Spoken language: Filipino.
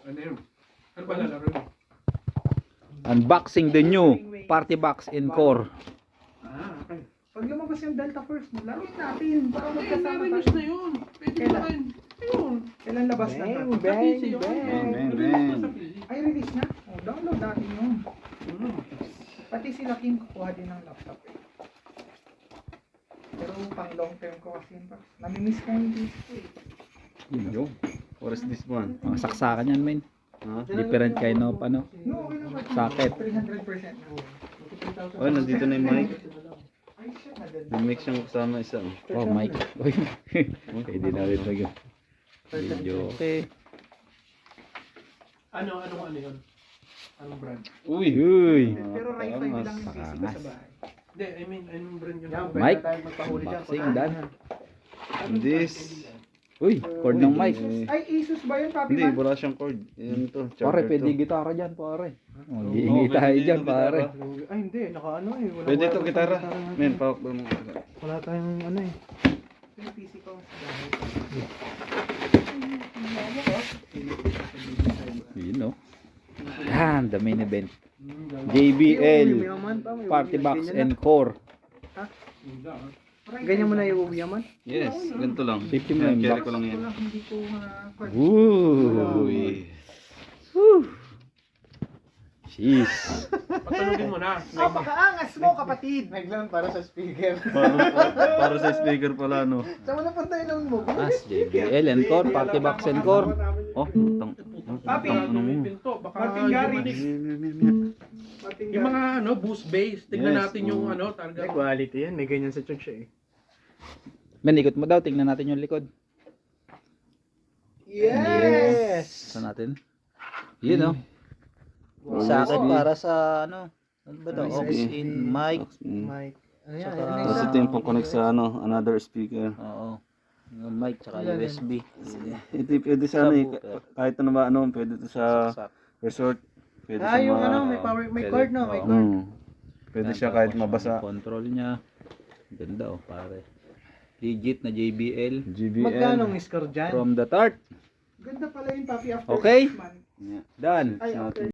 Ano yun? Ano ba lalaro mo? Unboxing the new Party Box Encore. Okay. Pag lumabas yung Delta First, laruin natin. Para Ay, magkasama na-release tayo. na yun. Pwede Kailan? na rin. Ayun. Kailan labas na Bang, to? Sa PC yun. bang, bang, Release na sa PC. Ay, release na? Oh, download natin yun. Mm. Pati sila Kim kukuha din ng laptop eh. Pero pang long term ko kasi yun. Namimiss ko yung disco eh. Yo. What is this one? Mga saksakan yan, men. Huh? Different kind of ano. No, okay naman. Socket. 300% na. Oh, nandito na yung mic. Ay, shit, maganda. May mix siyang kasama isa. Oh, mic. Uy. Pwede na rin lagyan. Video. Okay. Ano yun? Anong brand? Uy! Uy. Pero Wi-Fi lang yung PC ko sa Angas. bahay. Hindi, I mean, anong brand yun? Mic. Unboxing dan. This. Uy, cord ng mic. Ay, Asus ba yun, Papi Hindi, Man? wala siyang cord. Yan to. Pare, charger pwede to. gitara dyan, pare. Oh, Oo, giingi pwede tayo dito dyan, gitara. pare. Ay hindi, nakaano eh. Wala, Pwede to wala gitara. tayong gitara Men, natin. pawak mo. Wala tayong ano eh. Yung PC ko sa bahay. Yun, no? Yan, the main event. Yung JBL yaman pa, may Party uwi- Box ganyan and Core. Ganyan mo na yung yaman? Yes, ganito lang. 50 mo yung Carry box. ko lang yan. Hindi ko ma-cord. Uy. Uy. Jeez. Patanugin mo na. Pakaangas mo, kapatid! Naglang para sa speaker. Para sa speaker pala, no? Saan mo na punta yung mo? As JBL and Core, Party Box and Core. Oh, tang. Papi, Ano mo? Pinto, baka Martin Garrix. yung mga boost base, tignan Yes, natin yung oo. targa. Quality yan, may ganyan sa church eh. Men, ikot mo daw. Tingnan natin yung likod. Yes! Saan natin? Yun, no? Sa akin, para sa ano? Ano ba daw? Aux in, mic. Mic. Ano yan? Saka- Ano yung Tapos isa? ito yung pang-connect sa another speaker. Oo. Yung mic, tsaka Yan, yan. USB. Ito pwede sa kahit ano ba pwede to sa Saksak. resort. Pwede Ah, sa yung mga- ano, may power, may Pwede. cord no, may Oo. cord. Pwede Yan, siya tapos kahit yung mabasa. control niya. Ganda, oh, pare. Legit na JBL. GBL. Magkano ang score dyan? From the start. Ganda pala yun, Papi, after Okay. 6 months. Yeah. Done. Ay, after